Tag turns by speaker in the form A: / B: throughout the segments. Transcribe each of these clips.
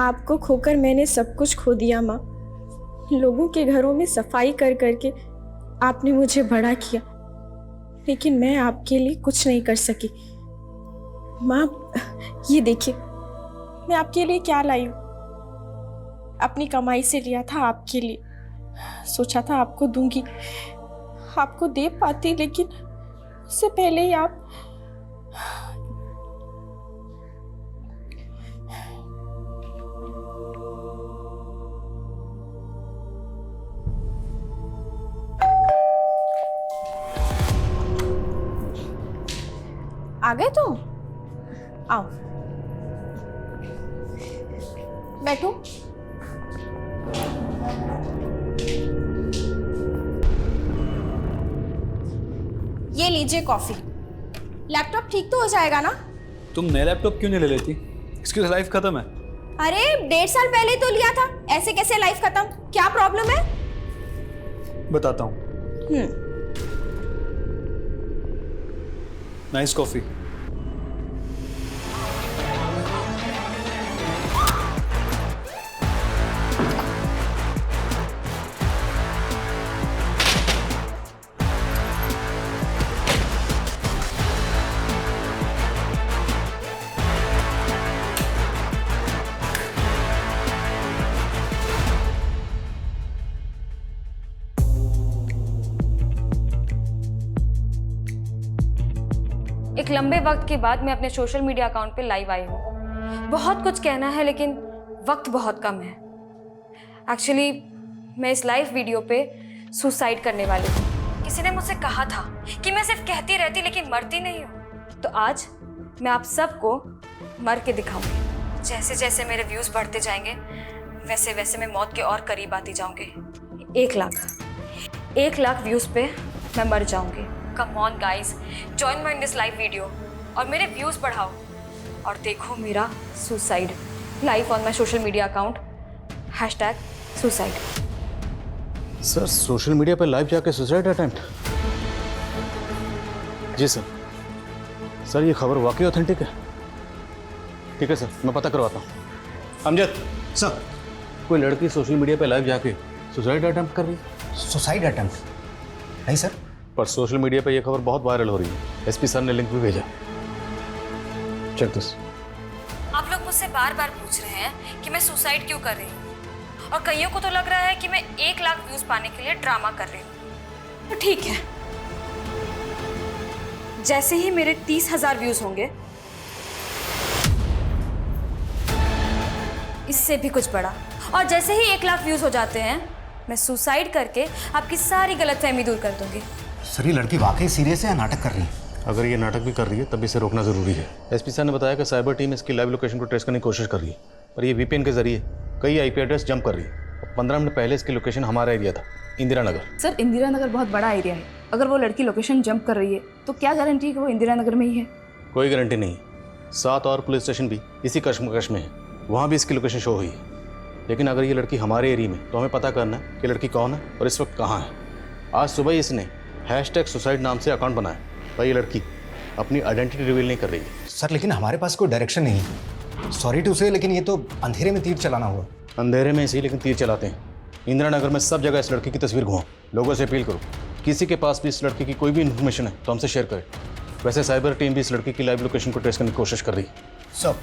A: आपको खोकर मैंने सब कुछ खो दिया माँ। लोगों के घरों में सफाई कर करके आपने मुझे बड़ा किया, लेकिन मैं आपके लिए कुछ नहीं कर सकी। माँ, ये देखिए मैं आपके लिए क्या लाई हूँ। अपनी कमाई से लिया था आपके लिए, सोचा था आपको दूंगी, आपको दे पाती, लेकिन उससे पहले ही आप आ गए। तो आओ बैठो। ये लीजिए कॉफी। लैपटॉप ठीक तो हो जाएगा ना?
B: तुम नया लैपटॉप क्यों नहीं ले लेती? इसकी तो लाइफ खत्म है।
A: अरे 1.5 साल पहले तो लिया था, ऐसे कैसे लाइफ खत्म? क्या प्रॉब्लम है?
B: बताता हूँ। Nice coffee.
C: एक लंबे वक्त के बाद मैं अपने सोशल मीडिया अकाउंट पे लाइव आई हूँ। बहुत कुछ कहना है लेकिन वक्त बहुत कम है। एक्चुअली मैं इस लाइव वीडियो पे सुसाइड करने वाली हूँ। किसी ने मुझसे कहा था कि मैं सिर्फ कहती रहती लेकिन मरती नहीं हूँ। तो आज मैं आप सबको मर के दिखाऊंगी। जैसे जैसे मेरे व्यूज़ बढ़ते जाएंगे वैसे वैसे मैं मौत के और करीब आती जाऊंगी। 1 लाख व्यूज़ पे मैं मर जाऊंगी। Come on guys, join my in this live video और मेरे व्यूज़ बढ़ाओ और देखो मेरा suicide live on my social media account #suicide.
D: Sir social media पर लाइव जाके सुसाइड अटेम्प्ट? जी सर। सर ये खबर वाकई ऑथेंटिक है? ठीक है सर, मैं पता करवाता हूँ। अमजद सर, कोई लड़की सोशल मीडिया पे लाइव जाके सुसाइड अटेम्प्ट कर रही है?
E: Suicide attempt? नहीं सर।
D: पर सोशल मीडिया पे ये खबर बहुत वायरल हो रही है। एसपी सर ने लिंक भी भेजा। Check this.
C: आप लोग मुझसे बार बार पूछ रहे हैं कि मैं सुसाइड क्यों कर रही हूँ और कईयों को तो लग रहा है कि मैं 1 लाख व्यूज पाने के लिए ड्रामा कर रही हूँ। तो ठीक है, जैसे ही मेरे 30,000 व्यूज होंगे, इससे भी कुछ बड़ा, और जैसे ही 1 लाख व्यूज हो जाते हैं मैं सुसाइड करके आपकी सारी गलतफहमी दूर कर दूंगी।
E: सर ये लड़की वाकई सीरियस है या नाटक कर रही है?
D: अगर ये नाटक भी कर रही है तब इसे रोकना जरूरी है। एसपी सर ने बताया कि साइबर टीम इसकी लाइव लोकेशन को ट्रेस करने की कोशिश कर रही है, पर ये वीपीएन के जरिए कई आईपी एड्रेस जंप कर रही है। 15 मिनट पहले इसकी लोकेशन हमारा एरिया था, इंदिरा नगर।
F: सर इंदिरा नगर बहुत बड़ा एरिया है। अगर वो लड़की लोकेशन जंप कर रही है तो क्या गारंटी है कि वो इंदिरा नगर में ही है?
D: कोई गारंटी नहीं। 7 और पुलिस स्टेशन भी इसी कश्मकश में है, वहाँ भी इसकी लोकेशन शो हुई है। लेकिन अगर ये लड़की हमारे एरिया में, तो हमें पता करना है कि लड़की कौन है और इस वक्त कहाँ है। आज सुबह ही इसने #सुसाइड नाम से अकाउंट बनाया, पर ये लड़की अपनी आइडेंटिटी रिवील नहीं कर रही है।
E: सर लेकिन हमारे पास कोई डायरेक्शन नहीं है। सॉरी टू से, लेकिन ये तो अंधेरे में तीर चलाना हुआ।
D: अंधेरे में इसी लेकिन तीर चलाते हैं। इंदिरा नगर में सब जगह इस लड़की की तस्वीर घुमाओ। लोगों से अपील करो, किसी के पास भी इस लड़की की कोई भी इन्फॉर्मेशन है तो हमसे शेयर करें। वैसे साइबर टीम भी इस लड़की की लाइव लोकेशन को ट्रेस करने की कोशिश कर रही है।
E: सर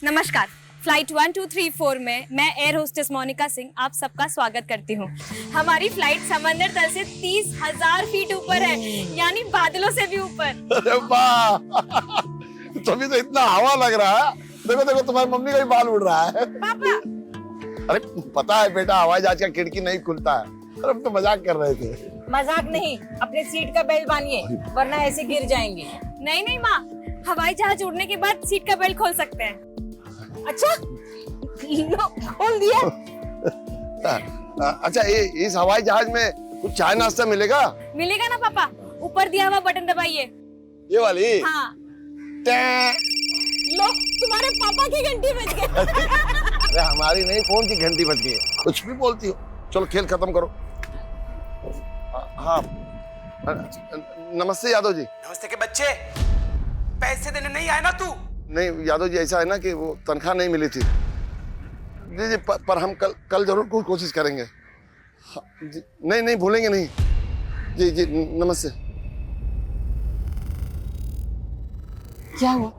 C: नमस्कार, फ्लाइट 1234 में मैं एयर होस्टेस मोनिका सिंह आप सबका स्वागत करती हूँ। हमारी फ्लाइट समंदर तल से 30,000 फीट ऊपर है, यानी बादलों से भी ऊपर।
G: अरे वाह, तभी तो इतना हवा लग रहा है। देखो देखो, तुम्हारी मम्मी का भी बाल उड़ रहा है।
C: पापा,
G: अरे पता है बेटा, हवाई जहाज का खिड़की नहीं खुलता है। अरे हम तो मजाक कर रहे थे।
H: मजाक नहीं, अपने सीट का बेल्ट बांधिए वरना ऐसे गिर जाएंगे।
C: नहीं नहीं माँ, हवाई जहाज उड़ने के बाद सीट का बेल्ट खोल सकते हैं।
H: अच्छा लो, खोल दिया।
G: अच्छा, इस हवाई जहाज में कुछ चाय नाश्ता मिलेगा?
C: मिलेगा ना पापा, ऊपर दिया हुआ बटन दबाइए।
G: ये वाली?
C: हाँ।
G: टैं।
C: लो, तुम्हारे पापा की घंटी बज गई।
G: अरे हमारी नहीं, फोन की घंटी बज गई है। कुछ भी बोलती हो। चलो खेल खत्म करो। हाँ नमस्ते यादव जी।
I: नमस्ते के बच्चे, पैसे देने नहीं आए ना तू?
G: नहीं यादव जी, ऐसा है ना कि वो तनख्वाह नहीं मिली थी जी जी, पर हम कल जरूर कोशिश करेंगे। हाँ, जी, नहीं भूलेंगे नहीं। जी जी नमस्ते।
F: क्या हुआ?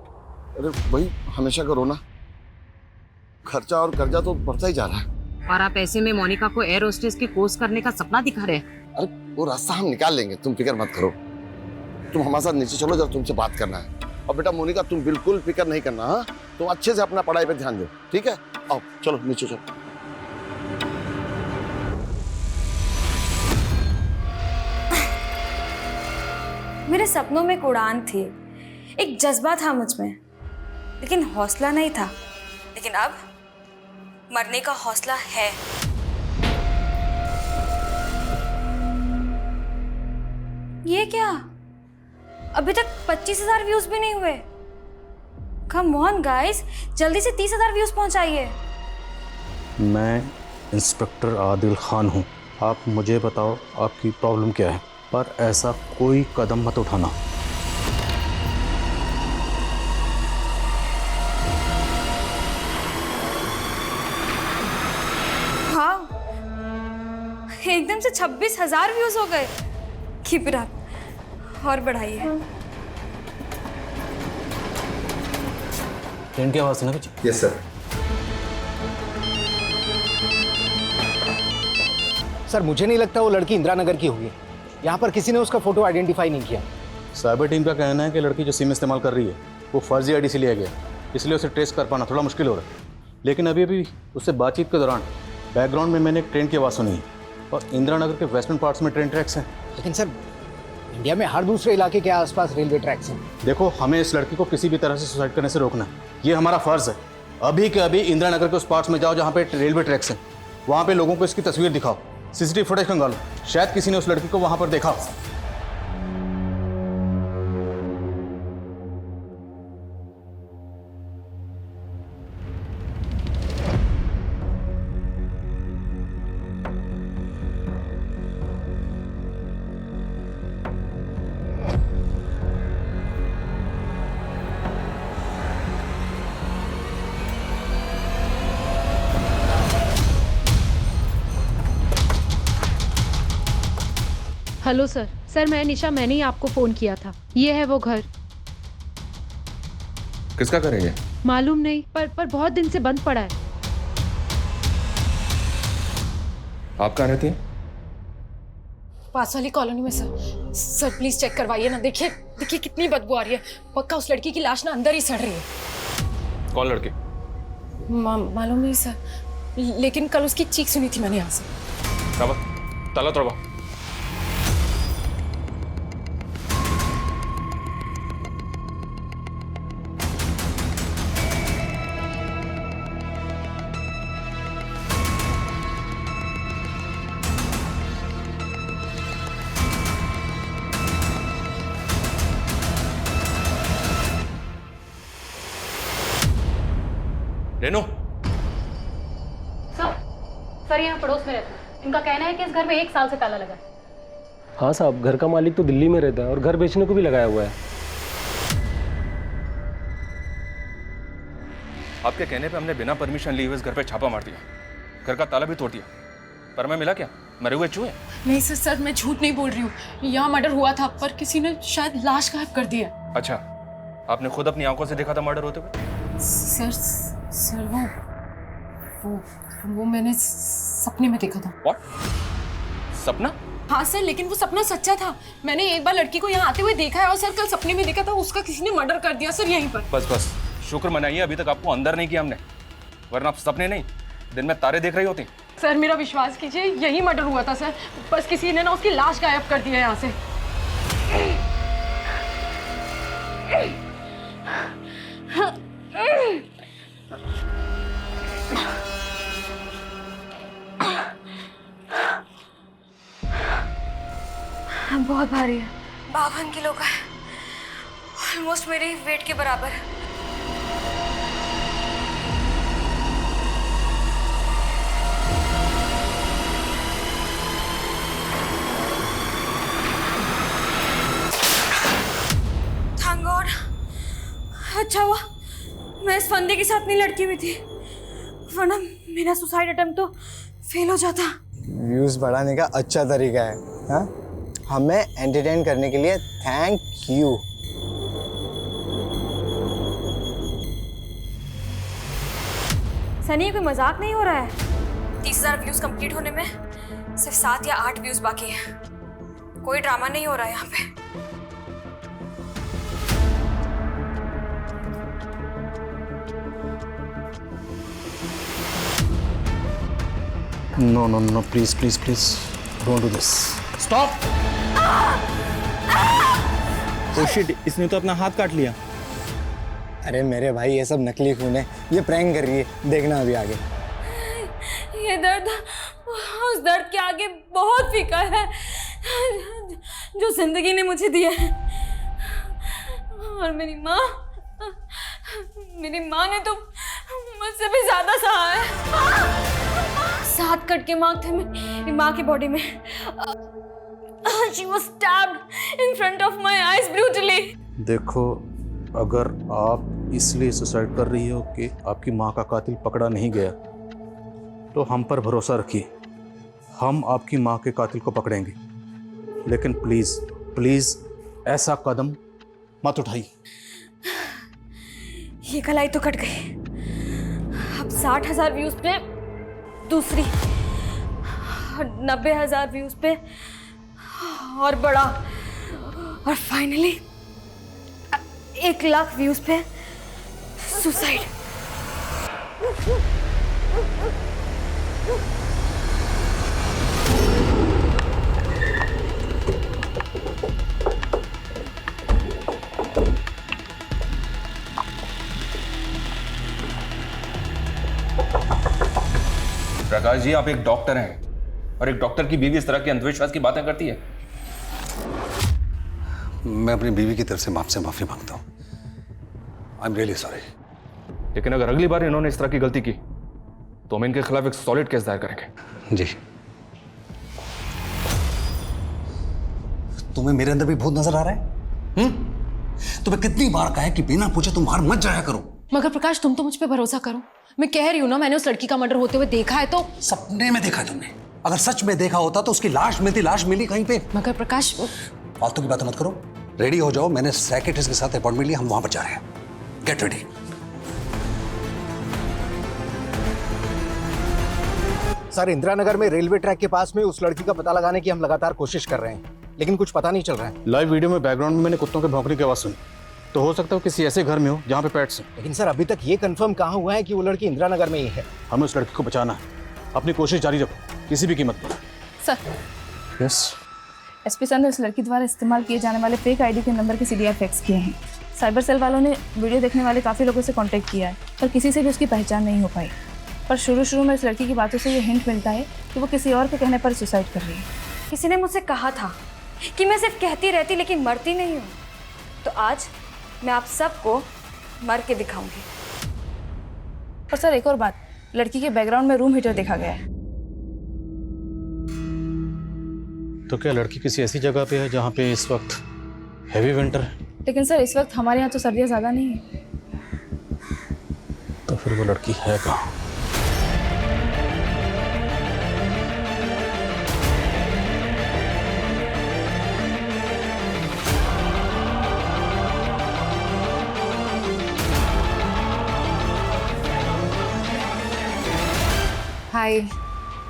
G: अरे वही हमेशा का रोना, खर्चा और कर्जा तो बढ़ता ही जा रहा है।
H: और आप ऐसे में मोनिका को एयर होस्टेस के कोर्स करने का सपना दिखा रहे हैं।
G: अरे वो रास्ता हम निकाल लेंगे, तुम फिक्र मत करो। तुम हमारे साथ नीचे चलो, जब तुमसे बात करना है। और बेटा मोनिका, तुम बिल्कुल फिक्र नहीं करना। हाँ, तुम अच्छे से अपना पढ़ाई पे ध्यान दो, ठीक है? आओ चलो नीचे चलो।
C: मेरे सपनों में एक उड़ान थी, एक जज्बा था मुझ में, लेकिन हौसला नहीं था। लेकिन अब मरने का हौसला है। ये क्या, अभी तक 25,000 व्यूज भी नहीं हुए। कम ऑन गाइस, जल्दी से 30,000 व्यूज पहुंचाइए।
D: मैं इंस्पेक्टर आदिल खान हूँ। आप मुझे बताओ आपकी प्रॉब्लम क्या है, पर ऐसा कोई कदम मत उठाना।
C: हाँ, एकदम से 26,000 व्यूज हो गए। कीप इट अप, और बढ़ाइए।
D: ट्रेन की आवाज़ है ना कुछ?
E: Yes sir. सर मुझे नहीं लगता वो लड़की इंदिरा नगर की होगी। यहाँ पर किसी ने उसका फोटो आइडेंटिफाई नहीं किया।
D: साइबर टीम का कहना है कि लड़की जो सिम इस्तेमाल कर रही है वो फर्जी आईडी से लिया गया, इसलिए उसे ट्रेस कर पाना थोड़ा मुश्किल हो रहा है। लेकिन अभी उससे बातचीत के दौरान बैकग्राउंड में मैंने एक ट्रेन की आवाज़ सुनी है और इंदिरा नगर के वेस्टर्न पार्ट्स में ट्रेन ट्रैक्स हैं।
E: लेकिन सर इंडिया में हर दूसरे इलाके के आसपास रेलवे ट्रैक्स हैं।
D: देखो, हमें इस लड़की को किसी भी तरह से सुसाइड करने से रोकना है, ये हमारा फर्ज है। अभी के अभी इंदिरा नगर के उस पार्ट्स में जाओ जहाँ पे रेलवे ट्रैक्स हैं, वहाँ पे लोगों को इसकी तस्वीर दिखाओ, सीसीटीवी फुटेज खंगालो, शायद किसी ने उस लड़की को वहाँ पर देखा हो।
J: हेलो सर, मैं निशा, मैंने ही आपको फ़ोन किया था। ये है वो घर।
K: किसका करेंगे?
J: मालूम नहीं, पर बहुत दिन से बंद पड़ा है।
K: आप कहाँ रहती हैं?
L: पास वाली कॉलोनी में सर। सर प्लीज चेक करवाइए ना। देखिए कितनी बदबू आ रही है। पक्का उस लड़की की लाश ना अंदर ही सड़ रही है।
K: कौन लड़की?
L: मालूम नहीं सर, लेकिन कल उसकी चीख सुनी थी मैंने यहाँ से।
K: ताला तोड़वा। रेनू,
J: सर यहाँ पड़ोस में रहता है। इनका कहना है कि इस घर में 1 साल से ताला लगा है।
M: हाँ साहब, घर का मालिक तो दिल्ली में रहता है और घर बेचने को भी लगाया हुआ है।
K: आपके कहने पे हमने बिना परमिशन लिए हुए इस घर पे छापा मार दिया, घर का ताला भी तोड़ दिया, पर मैं मिला क्या? मरे हुए चूहे?
L: नहीं सर, मैं झूठ नहीं बोल रही हूँ। यहाँ मर्डर हुआ था, पर किसी ने शायद लाश गायब कर दी है।
K: अच्छा, आपने खुद अपनी आंखों से देखा था मर्डर होते हुए?
L: सर वो मैंने सपने में देखा था।
K: What? सपना?
L: हाँ सर, लेकिन वो सपना सच्चा था। मैंने एक बार लड़की को यहाँ आते हुए देखा है और सर कल सपने में देखा था उसका किसी ने मर्डर कर दिया सर यहीं पर।
K: बस शुक्र मनाइए अभी तक आपको अंदर नहीं किया हमने, वरना आप सपने नहीं दिन में तारे देख रही होती।
L: सर मेरा विश्वास कीजिए, यही मर्डर हुआ था सर। बस किसी ने ना उसकी लाश गायब कर दी है यहाँ से।
C: बहुत भारी है, 52 किलो का है, ऑलमोस्ट मेरे वेट के बराबर है। थैंक गॉड, अच्छा हुआ मैं इस फंदे के साथ नहीं लड़की हुई थी, वरना मेरा सुसाइड अटेम्प्ट तो फेल हो जाता।
E: व्यूज बढ़ाने का अच्छा तरीका है, हाँ? हमें एंटरटेन करने के लिए थैंक यू।
C: सनी, कोई मजाक नहीं हो रहा है। 30,000 व्यूज कंप्लीट होने में सिर्फ 7 या 8 व्यूज बाकी हैं। कोई ड्रामा नहीं हो रहा है यहाँ पे।
D: No no no, please please please don't do this. Stop.
E: Oh shit, इसने तो अपना हाथ काट लिया। अरे मेरे भाई, ये सब नकली खून है, ये प्रैंक कर रही है, देखना अभी आगे।
C: ये दर्द उस दर्द के आगे बहुत फीका है जो जिंदगी ने मुझे दिया है। और मेरी माँ ने तो मुझसे भी ज्यादा सहा है। 7 कट के मार्क थे मेरी माँ की बॉडी में। She was stabbed in front of my eyes brutally.
D: देखो, अगर आप इसलिए सुसाइड कर रही हो कि आपकी माँ का कातिल पकड़ा नहीं गया, तो हम पर भरोसा रखिए, हम आपकी माँ के कातिल को पकड़ेंगे। लेकिन प्लीज प्लीज ऐसा कदम मत उठाइए।
C: ये कलाई तो कट गई। अब 60,000 व्यूज पे दूसरी, 90,000 व्यूज पे और बड़ा, और फाइनली 1 लाख व्यूज पे सुसाइड।
K: प्रकाश जी, आप एक डॉक्टर हैं और एक डॉक्टर की बीवी इस तरह के अंधविश्वास की बातें करती है।
B: मैं अपनी बीवी की तरफ से आपसे माफी मांगता हूँ। I am really sorry.
K: लेकिन अगर अगली बार इन्होंने इस तरह की गलती की तो हम इनके खिलाफ एक सॉलिड केस दायर करेंगे।
B: जी। तुम्हें मेरे अंदर भी भूत नजर आ रहा है? तुम्हें कितनी बार कहा है कि बिना पूछे तुम बाहर मत जाया करो।
L: मगर प्रकाश, तुम तो मुझ पे भरोसा करो। मैं कह रही हूँ ना, मैंने उस लड़की का मर्डर होते हुए देखा है। तो
B: सपने में देखा है तुमने? अगर सच में देखा होता तो उसकी लाश मिली कहीं पे।
L: मगर प्रकाश,
B: फालतू की बातें मत करो, रेडी हो जाओ। मैंने साइकियाट्रिस्ट के साथ अपॉइंटमेंट लिया, हम वहां पर जा रहे हैं। Get ready.
E: Sir, Indira Nagar में रेलवे ट्रैक के पास में उस लड़की का पता लगाने की हम लगातार कोशिश कर रहे हैं, लेकिन कुछ पता नहीं चल रहा है।
D: लाइव वीडियो में बैकग्राउंड में मैंने कुत्तों के भौंकने की आवाज सुनी, तो हो सकता है किसी ऐसे घर में हो जहाँ पे पेट्स हैं।
E: लेकिन सर, अभी तक ये कंफर्म कहाँ हुआ है कि वो लड़की इंदिरा नगर में ही है।
D: हमें उस लड़की को बचाना है, अपनी कोशिश जारी रखो किसी भी कीमत पर।
F: Sir,
D: yes.
F: एसपी सर ने उस लड़की द्वारा इस्तेमाल किए जाने वाले फेक आईडी के नंबर के CDR फैक्स किए हैं। साइबर सेल वालों ने वीडियो देखने वाले काफ़ी लोगों से कांटेक्ट किया है, पर किसी से भी उसकी पहचान नहीं हो पाई। पर शुरू में इस लड़की की बातों से ये हिंट मिलता है कि वो किसी और के कहने पर सुसाइड कर रही है।
C: किसी ने मुझसे कहा था कि मैं सिर्फ कहती रहती लेकिन मरती नहीं हूँ, तो आज मैं आप सबको मर के दिखाऊंगी।
F: और सर, एक और बात, लड़की के बैकग्राउंड में रूम हीटर देखा गया है।
D: तो क्या लड़की किसी ऐसी जगह पे है जहाँ पे इस वक्त हैवी विंटर है?
F: लेकिन सर, इस वक्त हमारे यहाँ तो सर्दियाँ ज़्यादा नहीं है।
D: तो फिर वो लड़की है कहाँ?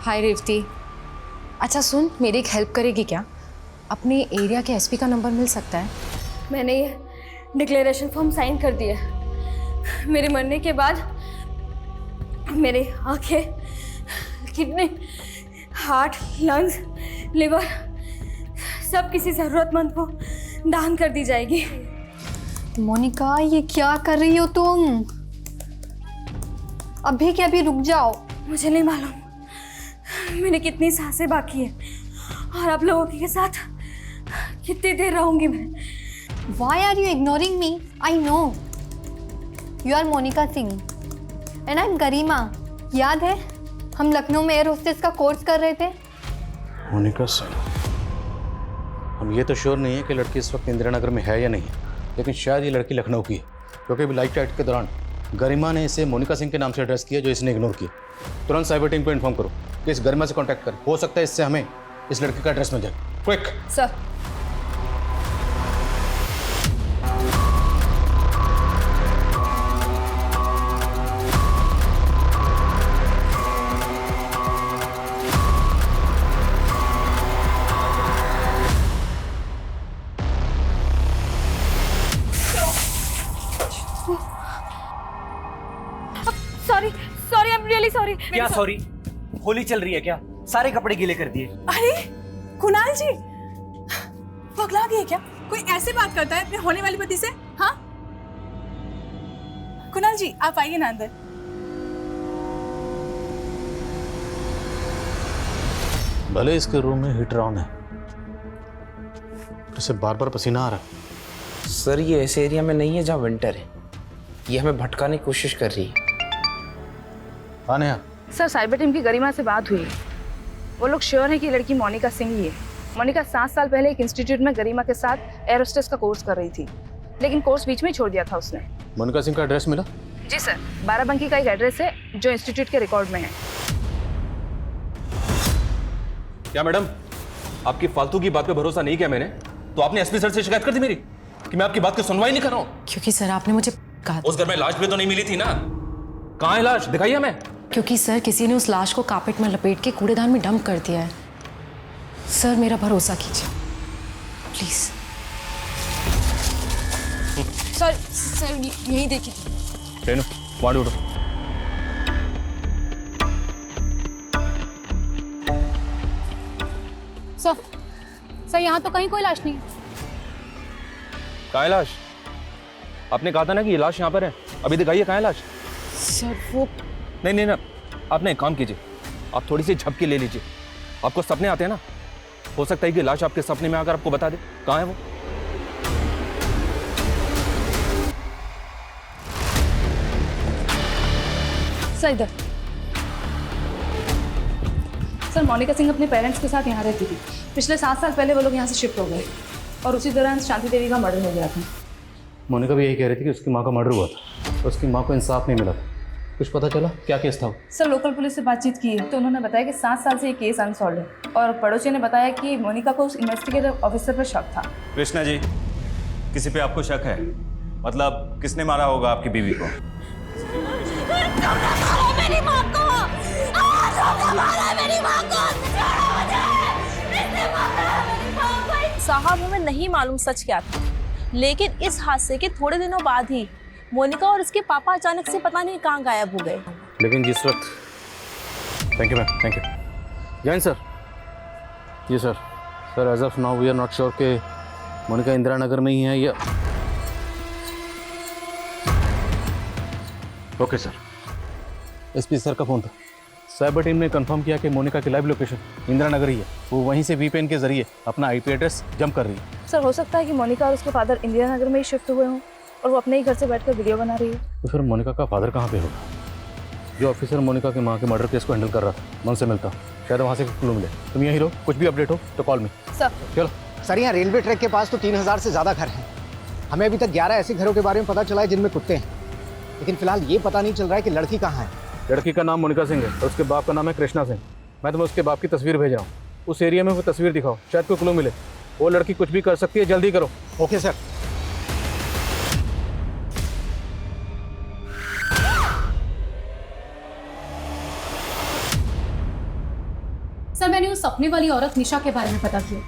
L: हाय रेवती। अच्छा सुन, मेरी एक हेल्प करेगी क्या? अपने एरिया के एसपी का नंबर मिल सकता है?
C: मैंने ये डिक्लेरेशन फॉर्म साइन कर दिया। मेरे मरने के बाद मेरे आंखें, किडनी, हार्ट, लंग्स, लिवर सब किसी ज़रूरतमंद को दान कर दी जाएगी।
L: मोनिका, ये क्या कर रही हो तुम? अभी के अभी रुक जाओ।
C: मुझे नहीं मालूम मेरी कितनी सांसें बाकी है और आप लोगों के साथ कितनी देर रहूंगी मैं?
N: Why are you ignoring me? I know. You are Monica Singh and I'm गरिमा. याद है हम लखनऊ में एयर होस्टेस का कोर्स कर रहे थे?
D: मोनिका सिंह, हम ये तो श्योर नहीं है कि लड़की इस वक्त इंदिरा नगर में है या नहीं, लेकिन शायद ये लड़की लखनऊ की है, क्योंकि अभी लाइट टाइट के दौरान गरिमा ने इसे मोनिका सिंह के नाम से एड्रेस किया जो इसने इग्नोर किया। तुरंत साइबर टीम को इन्फॉर्म करो कि इस गरिमा से कांटेक्ट करें, हो सकता है इससे हमें इस लड़की का एड्रेस मिल जाए। Quick
F: sir.
C: Sorry, I am really sorry.
I: क्या सॉरी? होली चल रही है क्या? सारे कपड़े गीले कर दिए।
L: अरे कुणाल जी, पगला गए क्या? कोई ऐसे बात करता है अपने होने वाली पति से? हाँ कुणाल जी, आप आइए ना अंदर।
D: भले इसके रूम में हीटर ऑन है, इसे बार बार पसीना आ रहा है।
I: सर ये ऐसे एरिया में नहीं है जहाँ विंटर है, ये हमें भटकाने की कोशिश कर रही है।
D: आने
F: सर, साइबर टीम की गरिमा से बात हुई। वो लोग श्योर हैं कि लड़की मोनिका सिंह ही है। मोनिका 7 साल पहले एक इंस्टीट्यूट में गरिमा के साथ एयर होस्टेस का कोर्स कर रही थी, लेकिन कोर्स बीच में ही छोड़ दिया था उसने।
D: मोनिका सिंह का एड्रेस मिला?
F: जी सर, बाराबंकी का एक एड्रेस है जो इंस्टीट्यूट के रिकॉर्ड में है।
K: क्या मैडम, आपकी फालतू की बात पे भरोसा नहीं किया मैंने, तो आपने एसपी सर से शिकायत कर दी मेरी कि मैं आपकी बात की सुनवाई नहीं कर रहा हूँ?
L: क्योंकि सर आपने मुझे कहा
K: उस घर में लाश भी तो नहीं मिली थी ना। कहाँ है लाश? दिखाइए हमें।
L: क्योंकि सर किसी ने उस लाश को कार्पेट में लपेट के कूड़ेदान में डंप कर दिया है। सर मेरा भरोसा कीजिए प्लीज। सर यही देखिए।
K: रेनू, वहाँ उठो।
F: सर यहाँ तो कहीं कोई लाश नहीं है।
K: कहाँ है लाश? आपने कहा था ना कि ये लाश यहाँ पर है, अभी दिखाइए कहाँ है लाश।
L: सर वो
K: नहीं, आप ना एक काम कीजिए, आप थोड़ी सी झपकी ले लीजिए। आपको सपने आते हैं ना, हो सकता है कि लाश आपके सपने में आकर आपको बता दे कहाँ है वो।
F: सर इधर। सर मोनिका सिंह अपने पेरेंट्स के साथ यहाँ रहती थी। पिछले 7 साल पहले वो लोग यहाँ से शिफ्ट हो गए और उसी दौरान शांति देवी का मर्डर हो गया था।
D: मोनिका भी यही कह रही थी कि उसकी माँ का मर्डर हुआ था, उसकी माँ को इंसाफ नहीं मिला था। कुछ पता चला क्या केस था?
F: सर लोकल पुलिस से बातचीत की तो उन्होंने बताया कि 7 साल से ये केस अनसॉल्व है और पड़ोसी ने बताया कि मोनिका को उस इन्वेस्टिगेटिव ऑफिसर पर शक था।
O: कृष्णा जी, किसी पे आपको शक है? मतलब किसने मारा होगा आपकी बीवी को?
N: मेरी माँ को! मेरी माँ को!
P: साहब हमें नहीं मालूम सच क्या था, लेकिन इस हादसे के थोड़े दिनों बाद ही मोनिका और उसके पापा अचानक से पता नहीं कहाँ गायब हो गए।
D: लेकिन जिस वक्त thank you ma'am, thank you. Jain sir. जी sir as of now we are not sure कि मोनिका इंदिरा नगर में ही है या। Okay sir. एसपी सर का फ़ोन था। साइबर टीम ने कंफर्म किया कि मोनिका की लाइव लोकेशन इंदिरा नगर ही है। वो वहीं से वीपीएन के जरिए अपना आईपी एड्रेस जंप कर रही है।
F: सर हो सकता है कि मोनिका और उसके फादर इंदिरा नगर में ही शिफ्ट हुए हों और वो अपने ही घर से बैठकर वीडियो बना रही है।
D: तो फिर मोनिका का फादर कहाँ पे होगा? जो ऑफिसर मोनिका की माँ के मर्डर केस को हैंडल कर रहा था, मैं उनसे मिलता हूँ, शायद वहाँ से क्लू मिले। तुम यहीं रहो, कुछ भी अपडेट हो तो कॉल मी।
F: सर
D: चलो।
E: सर यहाँ रेलवे ट्रैक के पास तो 3000 से ज़्यादा घर हैं। हमें अभी तक 11 ऐसे घरों के बारे में पता चला है जिनमें कुत्ते हैं, लेकिन फिलहाल ये पता नहीं चल रहा है कि लड़की कहाँ है।
D: लड़की का नाम मोनिका सिंह है और उसके बाप का नाम है कृष्णा सिंह। मैं तुम्हें उसके बाप की तस्वीर भेज रहा हूँ, उस एरिया में वो तस्वीर दिखाओ, शायद कोई क्लू मिले। वो लड़की कुछ भी कर सकती है, जल्दी करो।
E: Okay sir.
L: सर मैंने उस सपने वाली औरत निशा के बारे में पता किया।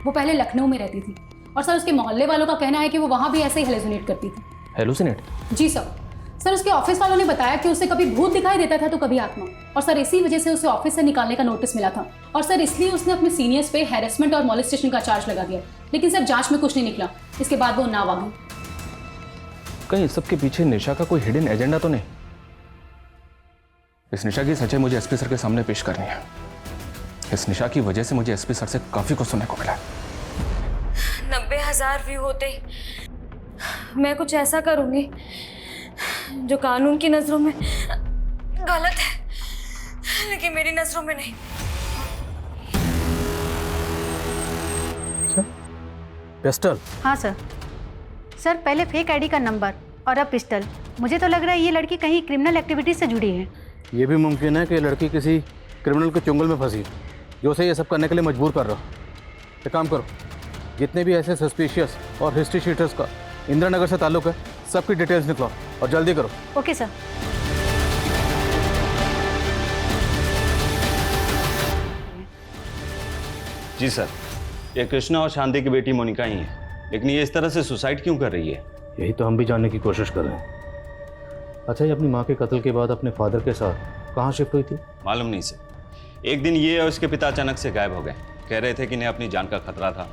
L: वो पहले लखनऊ में रहती थी और सर उसके मोहल्ले वालों का कहना है कि वो वहाँ भी ऐसे ही हेलुसिनेट करती थी।
K: हेलुसिनेट?
L: जी सर उसके ऑफिस वालों ने बताया कि उसे कभी भूत दिखाई देता था तो कभी आत्मा, और सर इसी वजह से उसे ऑफिस से निकालने का नोटिस मिला था और सर इसलिए उसने अपने सीनियर्स पे हैरेसमेंट और मॉलेस्टेशन का चार्ज लगा दिया। लेकिन सर जांच में कुछ नहीं निकला, इसके बाद वो नाव आ गई।
K: कहीं सबके पीछे निशा का कोई हिडन एजेंडा तो नहीं? इस निशा की सच्चाई मुझे एसपी सर के सामने पेश करनी है। इस निशा की वजह से मुझे एसपी सर से काफी कुछ सुनने को मिला है।
C: 1000 व्यू होते ही मैं कुछ ऐसा करूंगी जो कानून की नजरों में गलत है, लेकिन मेरी नजरों में नहीं।
D: पिस्टल?
Q: हाँ सर। सर पहले फेक आईडी का नंबर और अब पिस्टल। मुझे तो लग रहा है ये लड़की कहीं क्रिमिनल एक्टिविटी से जुड़ी है।
D: ये भी मुमकिन है कि लड़की किसी क्रिमिनल के चुंगल में फंसी जो उसे ये सब करने के लिए मजबूर कर रहा हो। एक काम करो, जितने भी ऐसे सस्पिशियस और हिस्ट्री शीटर्स का इंदिरा नगर से ताल्लुक है, सबकी डिटेल्स निकलो और जल्दी करो।
Q: Okay sir.
O: जी सर, ये कृष्णा और शांति की बेटी मोनिका ही है, लेकिन ये इस तरह से सुसाइड क्यों कर रही है?
D: यही तो हम भी जानने की कोशिश कर रहे हैं। अच्छा, ये अपनी माँ के कत्ल के बाद अपने फादर के साथ कहाँ शिफ्ट हुई थी?
O: मालूम नहीं सर। एक दिन ये और उसके पिता अचानक से गायब हो गए। कह रहे थे कि इन्हें अपनी जान का खतरा था।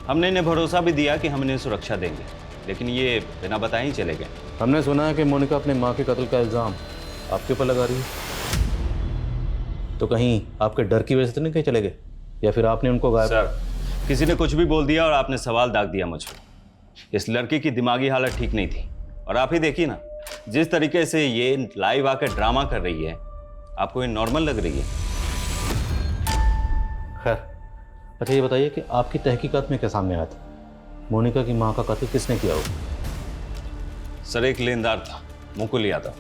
O: हमने इन्हें भरोसा भी दिया कि हम इन्हें सुरक्षा देंगे, लेकिन ये बिना बताए ही चले गए।
D: हमने सुना है कि मोनिका अपने माँ के कत्ल का इल्ज़ाम आपके ऊपर लगा रही है। तो कहीं आपके डर की वजह से तो नहीं कहीं चले गए, या फिर आपने उनको गायब?
O: सर, किसी ने कुछ भी बोल दिया और आपने सवाल दाग दिया मुझ पर। इस लड़की की दिमागी हालत ठीक नहीं थी, और आप ही देखिए ना, जिस तरीके से ये लाइव आकर ड्रामा कर रही है, आपको ये नॉर्मल लग रही है?
D: खैर, अच्छा ये बताइए कि आपकी तहकीकात में क्या सामने आया था? मोनिका की माँ का कत्ल किसने किया हो?
O: सर, एक लेनदार था, मुकुल यादव।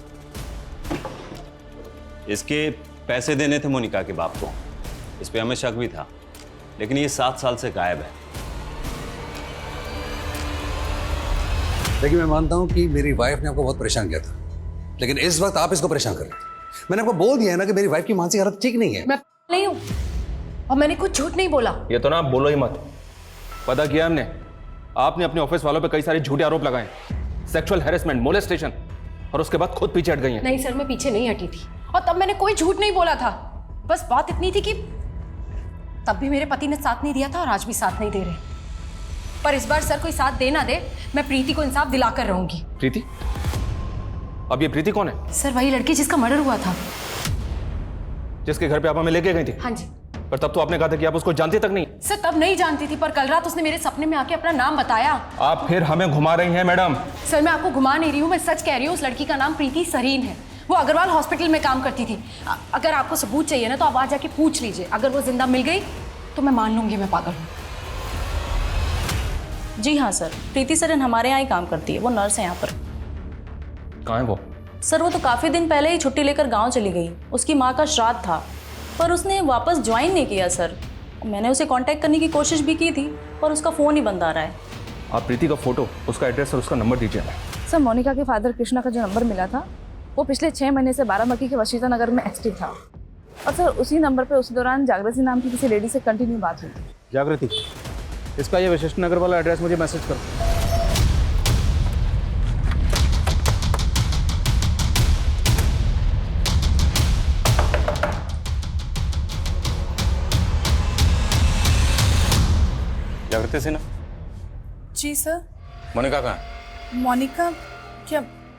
O: इसके पैसे देने थे मोनिका के बाप को, इस पे हमें शक भी था, लेकिन ये 7 साल से गायब है।
B: देखिए, मैं मानता हूं कि मेरी वाइफ ने आपको बहुत परेशान किया था, लेकिन इस वक्त आप इसको परेशान कर रहे हैं। मैंने आपको बोल दिया है ना कि मेरी वाइफ की मानसिक हालत ठीक नहीं है।
H: मैं नहीं हूँ और मैंने कुछ झूठ नहीं बोला।
K: ये तो ना आप बोलो ही मत। पता किया हमने, आपने अपने ऑफिस वालों पे कई सारे झूठे आरोप लगाए, सेक्सुअल हैरेसमेंट, मोलेस्टेशन, और उसके बाद खुद पीछे हट गई हैं।
H: नहीं सर, मैं पीछे नहीं हटी थी और तब मैंने कोई झूठ नहीं बोला था। बस बात इतनी थी कि तब भी मेरे पति ने साथ नहीं दिया था और आज भी साथ नहीं दे रहे। पर इस बार सर कोई साथ दे ना दे, मैं प्रीति को इंसाफ दिलाकर रहूंगी।
K: प्रीति? अब ये प्रीति कौन है?
H: सर, वही लड़की जिसका मर्डर हुआ था,
K: जिसके घर पे आप हमें लेके गई थी।
H: हाँ जी।
K: पर तब तो आपने कहा था कि आप उसको जानती तक नहीं।
H: सर, तब नहीं जानती थी, पर कल रात उसने मेरे सपने में आके अपना नाम बताया।
K: आप फिर हमें घुमा रही हैं मैडम।
H: सर, मैं आपको घुमा नहीं रही हूँ, मैं सच कह रही हूँ। उस लड़की का नाम प्रीति सरीन है। वो अग्रवाल हॉस्पिटल में काम करती थी। अगर आपको सबूत चाहिए ना तो आप आज जाके पूछ लीजिए। अगर वो जिंदा मिल गई तो मैं मान लूंगी मैं पागल हूँ।
P: जी हाँ सर, प्रीति सरीन हमारे यहाँ ही काम करती है। वो नर्स है यहाँ पर।
K: कहाँ है वो?
P: सर, वो तो काफ़ी दिन पहले ही छुट्टी लेकर गांव चली गई। उसकी माँ का श्राद्ध था, पर उसने वापस ज्वाइन नहीं किया सर। मैंने उसे कांटेक्ट करने की कोशिश भी की थी, पर उसका फ़ोन ही बंद आ रहा है।
K: आप प्रीति का फोटो, उसका एड्रेस और उसका नंबर दीजिए हमें।
F: सर, मोनिका के फादर कृष्णा का जो नंबर मिला था वो पिछले 6 महीने से बाराबंकी के वशीता नगर में एक्टिव था, और सर उसी नंबर पे उसी दौरान जागृति नाम की किसी लेडी से कंटिन्यू बात हुई थी।
D: जागृति, इसका ये वशिष्ठ नगर वाला एड्रेस मुझे मैसेज करो। जागृति सिन्हा?
F: जी सर।
D: मोनिका कहाँ है?
F: मोनिका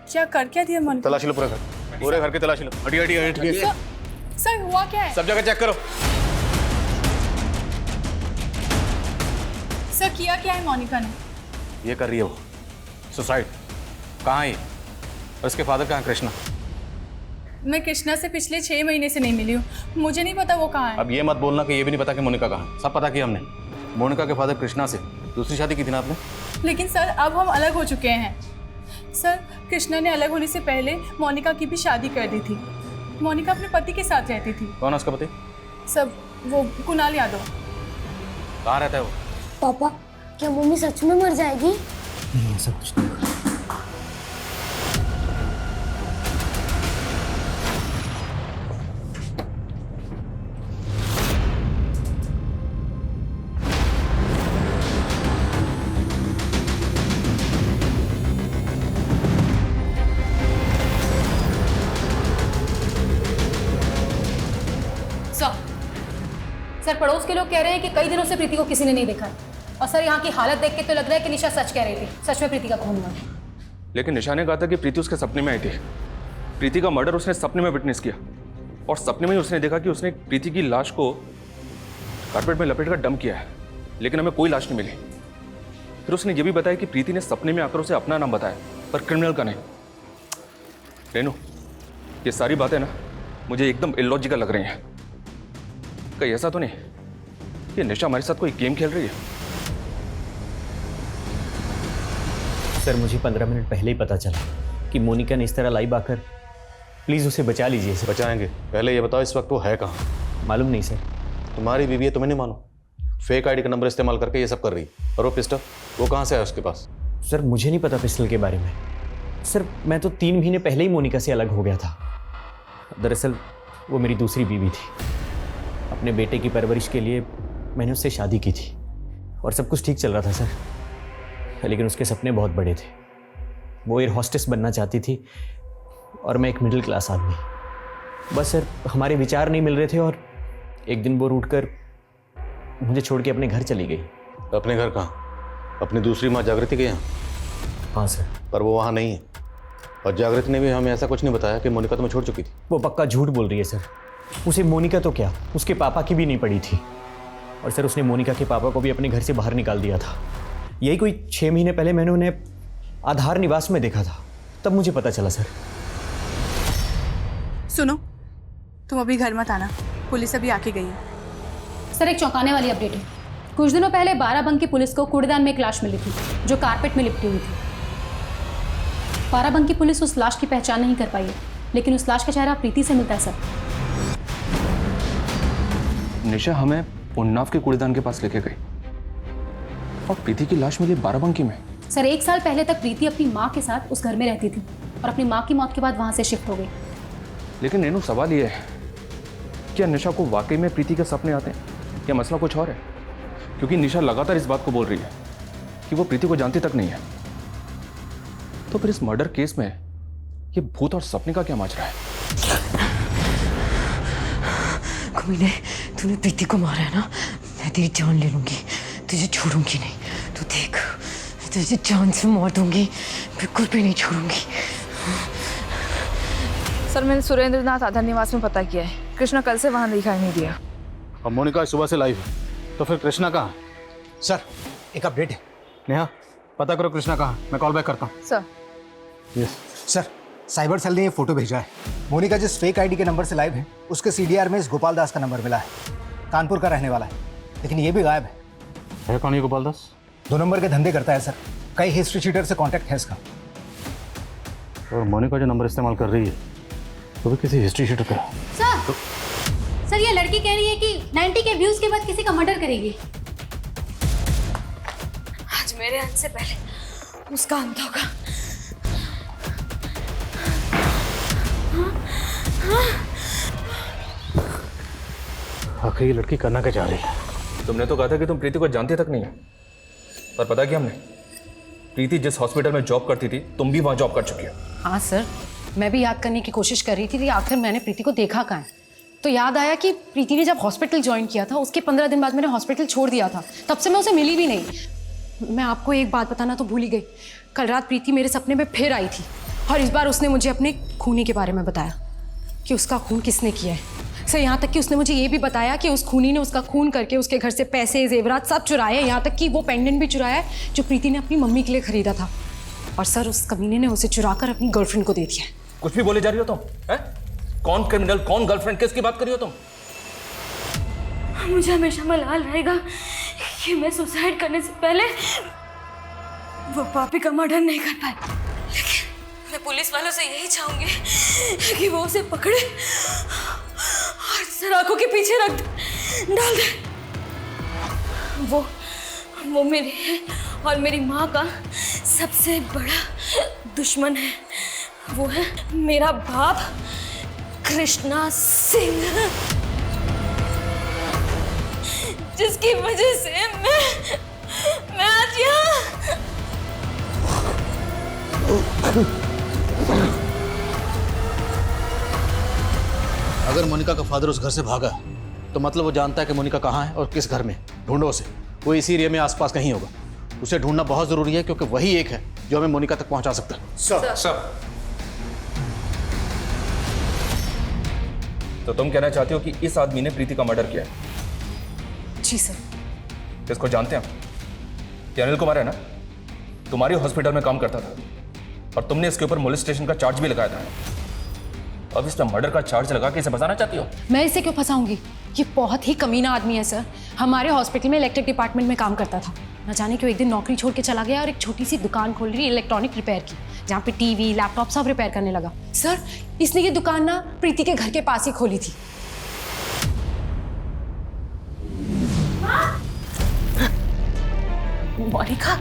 F: क्या कर क्या दिया मोनिका?
D: तलाशी लो पूरे घर की तलाशी लो। हटी हटी हटी।
F: सर हुआ क्या है?
D: सब जगह चेक करो।
F: सर किया क्या है मोनिका ने?
D: ये कर रही है वो सुसाइड। कहाँ है? और उसके फादर कहाँ? कृष्णा।
F: मैं कृष्णा से पिछले 6 महीने से नहीं मिली हूँ, मुझे नहीं पता वो कहाँ है।
D: अब ये मत बोलना कि ये भी नहीं पता कि मोनिका कहाँ है। सब पता किया हमने। मोनिका के फादर कृष्णा से दूसरी शादी की थी ना आपने?
F: लेकिन सर अब हम अलग हो चुके हैं। सर, कृष्णा ने अलग होने से पहले मोनिका की भी शादी कर दी थी। मोनिका अपने पति के साथ रहती थी।
D: कौन है उसका पति?
F: सब वो कुणाल यादव।
D: कहाँ रहता है वो?
N: पापा, क्या मम्मी सच में मर जाएगी?
E: नहीं, ऐसा कुछ नहीं।
H: सर, पड़ोस के लोग कह रहे हैं कि कई दिनों से प्रीति को किसी ने नहीं देखा। और सर, यहाँ की हालत देख के तो लग रहा है कि निशा सच कह रही थी। सच में प्रीति का खून हुआ।
K: लेकिन निशा ने कहा था कि प्रीति उसके सपने में आई थी। प्रीति का मर्डर उसने सपने में विटनेस किया, और सपने में ही उसने देखा कि उसने प्रीति की लाश को कारपेट में लपेट कर डंप किया है, लेकिन हमें कोई लाश नहीं मिली। फिर उसने ये भी बताया कि प्रीति ने सपने में आकर उसे अपना नाम बताया, पर क्रिमिनल का नहीं। रेनू, ये सारी बातें ना मुझे एकदम इलॉजिकल लग रही हैं। कहीं ऐसा तो नहीं कि निशा हमारे साथ कोई गेम खेल रही है?
R: सर मुझे 15 मिनट पहले ही पता चला कि मोनिका ने इस तरह लाइव आकर, प्लीज़ उसे बचा लीजिए सर।
D: बचाएंगे? पहले ये बताओ इस वक्त वो है कहाँ?
R: मालूम नहीं सर।
D: तुम्हारी बीवी है, तुम्हें नहीं मानो? फेक आईडी का नंबर इस्तेमाल करके ये सब कर रही है। और वो पिस्टल, वो कहाँ से है उसके पास?
R: सर मुझे नहीं पता पिस्टल के बारे में। सर मैं तो 3 महीने पहले ही मोनिका से अलग हो गया था। दरअसल वो मेरी दूसरी बीवी थी। अपने बेटे की परवरिश के लिए मैंने उससे शादी की थी और सब कुछ ठीक चल रहा था सर, लेकिन उसके सपने बहुत बड़े थे। वो एयर हॉस्टेस बनना चाहती थी और मैं एक मिडिल क्लास आदमी। बस सर हमारे विचार नहीं मिल रहे थे और एक दिन वो रूठ कर मुझे छोड़ के अपने घर चली गई।
D: अपने घर कहाँ? अपनी दूसरी माँ जागृति के यहाँ?
R: हाँ सर।
D: पर वो वहाँ नहीं है और जागृति ने भी हमें ऐसा कुछ नहीं बताया कि मोनिका तुम्हें छोड़ चुकी थी।
R: वो पक्का झूठ बोल रही है सर। उसे मोनिका तो क्या, उसके पापा की भी नहीं पड़ी थी। और सर उसने मोनिका के पापा को भी अपने घर से बाहर निकाल दिया था। यही कोई 6 महीने पहले मैंने उन्हें आधार निवास में देखा था, तब मुझे पता चला सर।
F: सुनो, तुम अभी घर मत आना, पुलिस अभी आके गई है।
L: सर एक चौंकाने वाली अपडेट है। कुछ दिनों पहले बाराबंकी की पुलिस को कूड़ेदान में एक लाश मिली थी जो कारपेट में लिपटी हुई थी। बाराबंकी की पुलिस उस लाश की पहचान नहीं कर पाई है, लेकिन उस लाश का चेहरा प्रीति से मिलता है सर।
K: निशा हमें उन्नाव के कूड़ेदान के पास लेके गई और प्रीति की लाश मिली बाराबंकी में।
L: सर 1 साल पहले तक प्रीति अपनी माँ के साथ उस घर में रहती थी और अपनी माँ की मौत के बाद वहाँ से शिफ्ट हो गई।
K: लेकिन रेनू, सवाल ये है, क्या निशा को वाकई में प्रीति के सपने आते हैं या मसला कुछ और है? क्योंकि निशा लगातार इस बात को बोल रही है कि वो प्रीति को जानती तक नहीं है। तो फिर इस मर्डर केस में ये भूत और सपने का क्या माजरा है?
H: कमीने, तूने प्रीति को मारा है ना, मैं तेरी जान ले लूंगी, तुझे छोड़ूंगी नहीं। तू देख, तुझे जान से मार दूंगी, बिल्कुल भी नहीं छोड़ूंगी।
F: सर मैंने सुरेंद्रनाथ आधार निवास में पता किया है, कृष्णा कल से वहाँ दिखाई नहीं दिया।
D: अब मोनिका सुबह से लाइव है, तो फिर कृष्णा कहाँ?
E: सर एक अपडेट है।
D: नेहा पता करो कृष्णा कहाँ, मैं कॉल बैक करता हूँ।
F: Sir
E: yes sir, cyber cell ने ये फोटो भेजा है। मोनिका जिस फेक आईडी के नंबर से लाइव है, उसके सीडीआर में इस गोपाल दास का नंबर मिला है। कानपुर का रहने वाला है, लेकिन ये भी गायब है।
D: कौन है गोपाल दास?
E: 2 नंबर के धंधे करता है सर। कई हिस्ट्री शीटर से कांटेक्ट है इसका।
D: और मोनिका जो नंबर इस्तेमाल कर रही है तो भी किसी हिस्ट्री शीटर का।
L: सर ये लड़की कह रही है कि 90 के व्यूज के बाद किसी का मर्डर करेगी।
C: आज मेरे अंत से पहले उसका अंत होगा।
D: आखिर ये लड़की करना क्या चाह रही है?
K: तुमने तो कहा था कि तुम प्रीति को जानती तक नहीं है, पर पता क्या हमने, प्रीति जिस हॉस्पिटल में जॉब करती थी तुम भी वहां जॉब कर चुकी हो।
H: हाँ सर, मैं भी याद करने की कोशिश कर रही थी कि आखिर मैंने प्रीति को देखा कहाँ है। तो याद आया कि प्रीति ने जब हॉस्पिटल ज्वाइन किया था उसके 15 दिन बाद मैंने हॉस्पिटल छोड़ दिया था, तब से मैं उसे मिली भी नहीं। मैं आपको एक बात बताना तो भूल ही गई, कल रात प्रीति मेरे सपने में फिर आई थी और इस बार उसने मुझे अपने खूनी के बारे में बताया कि उसका खून किसने किया है। सर यहाँ तक कि उसने मुझे ये भी बताया कि उस खूनी ने उसका खून करके उसके घर से पैसे जेवरात सब चुराए, यहाँ तक कि वो पेंडेंट भी चुराया है जो प्रीति ने अपनी मम्मी के लिए खरीदा था। और सर उस कमीने ने उसे चुराकर अपनी गर्लफ्रेंड को दे दिया।
K: कुछ भी बोले जा रही हो तुम, है? कौन क्रिमिनल, कौन गर्लफ्रेंड, किसकी बात कर रही हो तुम?
C: मुझे हमेशा मलाल रहेगा कि मैं सुसाइड करने से पहले वो पापी का मर्डर नहीं कर पाई। लेकिन मैं पुलिस वालों से यही चाहूंगी कि वो उसे पकड़े और सराखों के पीछे रख डाल दे। वो मेरे और मेरी माँ का सबसे बड़ा दुश्मन है। वो है मेरा बाप कृष्णा सिंह, जिसकी वजह से मैं आज यहाँ।
D: अगर मोनिका का फादर उस घर से भागा तो मतलब वो जानता है कि मोनिका कहाँ है और किस घर में। ढूंढो उसे, वो इसी एरिया में आसपास कहीं होगा। उसे ढूंढना बहुत जरूरी है क्योंकि वही एक है जो हमें मोनिका तक पहुंचा सकता है।
K: सर तो तुम कहना चाहते हो कि इस आदमी ने प्रीति का मर्डर किया है?
H: जी सर।
K: किसको जानते हैं? क्या अनिल कुमार है ना? तुम्हारी हॉस्पिटल में काम करता था और तुमने इसके ऊपर मोलेस्टेशन का चार्ज भी लगाया था। अब इस पर मर्डर का चार्ज लगा के इसे फंसाना चाहती हो?
H: मैं इसे क्यों फंसाऊंगी? ये बहुत ही कमीना आदमी है सर। हमारे हॉस्पिटल में इलेक्ट्रिक डिपार्टमेंट में काम करता था। न जाने क्यों एक दिन नौकरी छोड़ के चला गया और एक छोटी सी दुकान खोल रही इलेक्ट्रॉनिक रिपेयर की, जहाँ पे टीवी लैपटॉप सब रिपेयर करने लगा। सर इसने ये दुकान ना प्रीति के घर के पास ही खोली थी। मोनिका,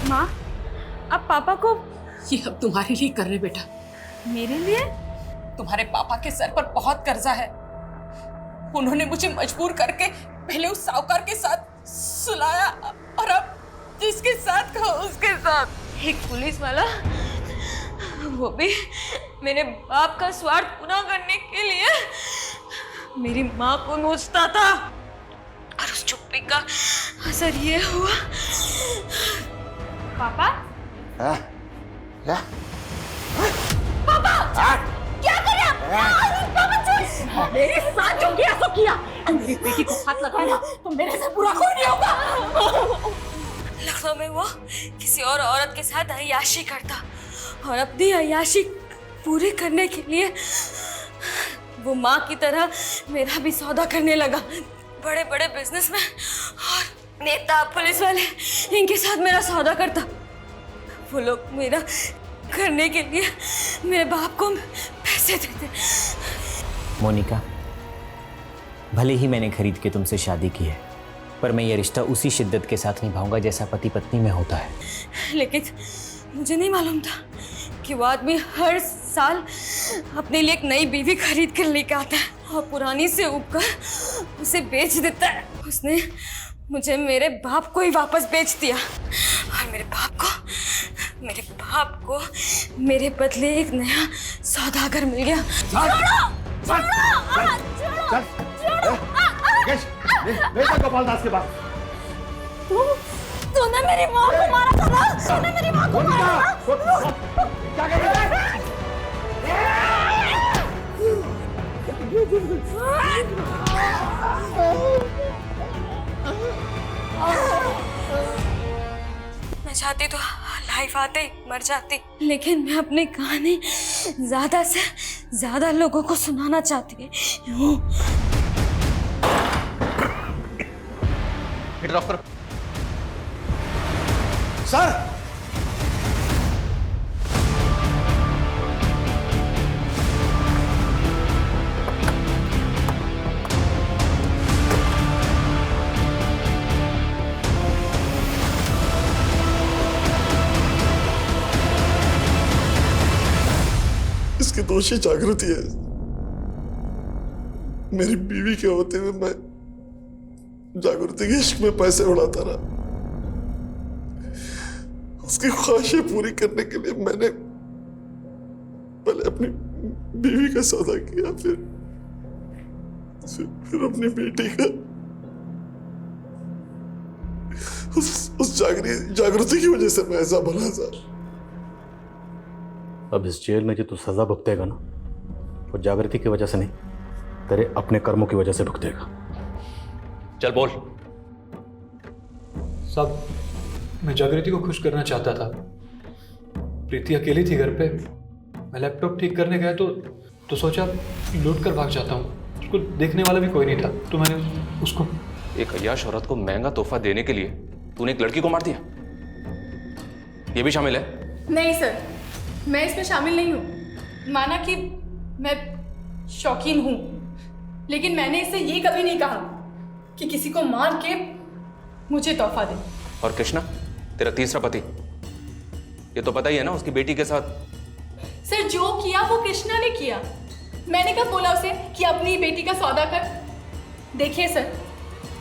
C: माँ, अब पापा को
H: ये अब तुम्हारे लिए कर रहे बेटा।
C: मेरे लिए?
H: तुम्हारे पापा के सर पर बहुत कर्जा है। उन्होंने मुझे मजबूर करके पहले उस साहूकार के साथ सुलाया और अब जिसके साथ कहा उसके साथ।
C: एक पुलिस वाला, वो भी मेरे बाप का स्वार्थ पूरा करने के लिए मेरी माँ को नोचता था और उस चुप्पी का असर ये हुआ। पापा?
G: क्या?
H: पापा! क्या कर रहे हैं? पापा मेरे साथ जो किया सो किया। मेरी बेटी को हाथ लगाया तो मेरे से बुरा कोई नहीं होगा।
C: लखनऊ में वो किसी और औरत के साथ अय्याशी करता और अपनी अय्याशी पूरी करने के लिए वो माँ की तरह मेरा भी सौदा करने लगा। बड़े बड़े बिजनेसमैन और नेता, पुलिस वाले, इनके साथ मेरा सौदा करता। वो लोग मेरा करने के लिए मेरे बाप को पैसे देते।
R: मोनिका, भले ही मैंने खरीद के तुमसे शादी की है, पर मैं ये रिश्ता उसी शिद्दत के साथ निभाऊंगा जैसा पति पत्नी में होता है।
C: लेकिन मुझे नहीं मालूम था कि वो आदमी हर साल अपने लिए एक नई बीवी खरीद कर लेकर आता है और पुरानी से उबकर उसे बेच देता है। उसने मुझे मेरे बाप को ही वापस बेच दिया और मेरे बाप को मेरे बदले एक नया सौदागर मिल गया।
G: गोपाल दास के पास
C: तूने मेरी माँ को मारा था ना? तूने मेरी माँ को मारा था?
G: क्या कर रहे हैं?
C: मैं चाहती तो लाइफ आते ही मर जाती, लेकिन मैं अपनी कहानी ज्यादा से ज्यादा लोगों को सुनाना चाहती हूँ।
G: सर,
S: इसकी दोषी जागृति है। मेरी बीवी के होते हुए मैं जागृति के इश्क में पैसे उड़ाता रहा। उसकी ख्वाहिशें पूरी करने के लिए मैंने पहले अपनी बीवी का सौदा किया, फिर अपनी बेटी का। उस जागृति की वजह से मैं ऐसा बना सर।
D: अब इस जेल में जो तू सजा भुगतेगा ना, वो जागृति की वजह से नहीं, तेरे अपने कर्मों की वजह से भुगतेगा।
K: चल बोल।
T: सब मैं जागृति को खुश करना चाहता था। प्रीति अकेली थी घर पे। मैं लैपटॉप ठीक करने गया तो सोचा लूट कर भाग जाता हूँ। उसको देखने वाला भी कोई नहीं था, तो मैंने उसको।
K: एक अय्याश औरत को महंगा तोहफा देने के लिए तूने एक लड़की को मार दिया, ये भी शामिल है?
F: नहीं सर, मैं इसमें शामिल नहीं हूँ। माना कि मैं शौकीन हूँ, लेकिन मैंने इससे ये कभी नहीं कहा कि किसी को मार के मुझे तोहफा दे।
K: और कृष्णा, तेरा तीसरा पति, ये तो पता ही है ना, उसकी बेटी के साथ।
F: सर जो किया वो कृष्णा ने किया। मैंने कब बोला उसे कि अपनी बेटी का सौदा कर? देखिए सर,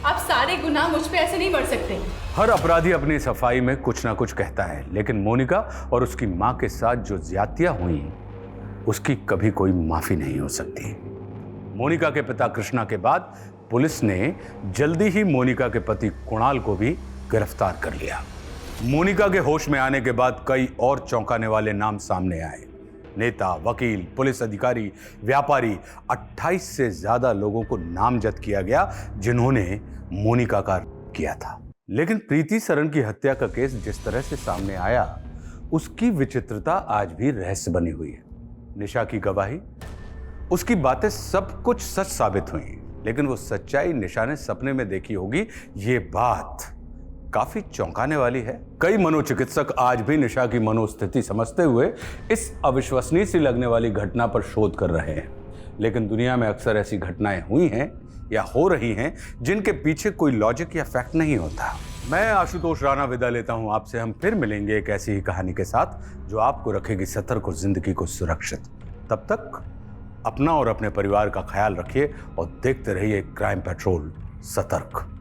F: आप सारे गुनाह मुझ पे ऐसे नहीं बढ़ सकते।
U: हर अपराधी अपनी सफाई में कुछ ना कुछ कहता है, लेकिन मोनिका और उसकी मां के साथ जो ज्यादतियां हुई उसकी कभी कोई माफी नहीं हो सकती। मोनिका के पिता कृष्णा के बाद पुलिस ने जल्दी ही मोनिका के पति कुणाल को भी गिरफ्तार कर लिया। मोनिका के होश में आने के बाद कई और चौंकाने वाले नाम सामने आए। नेता, वकील, पुलिस अधिकारी, व्यापारी, 28 से ज्यादा लोगों को नामजद किया गया जिन्होंने मोनिका का किया था। लेकिन प्रीति सरन की हत्या का केस जिस तरह से सामने आया, उसकी विचित्रता आज भी रहस्य बनी हुई है। निशा की गवाही, उसकी बातें सब कुछ सच साबित हुई, लेकिन वो सच्चाई निशा ने सपने में देखी होगी, ये बात काफी चौंकाने वाली है। कई मनोचिकित्सक आज भी निशा की मनोस्थिति समझते हुए इस अविश्वसनीय सी लगने वाली घटना पर शोध कर रहे हैं। लेकिन दुनिया में अक्सर ऐसी घटनाएं हुई हैं या हो रही हैं जिनके पीछे कोई लॉजिक या फैक्ट नहीं होता। मैं आशुतोष राणा विदा लेता हूं आपसे। हम फिर मिलेंगे एक ऐसी ही कहानी के साथ जो आपको रखेगी सतर्क और जिंदगी को सुरक्षित। तब तक अपना और अपने परिवार का ख्याल रखिए और देखते रहिए क्राइम पेट्रोल सतर्क।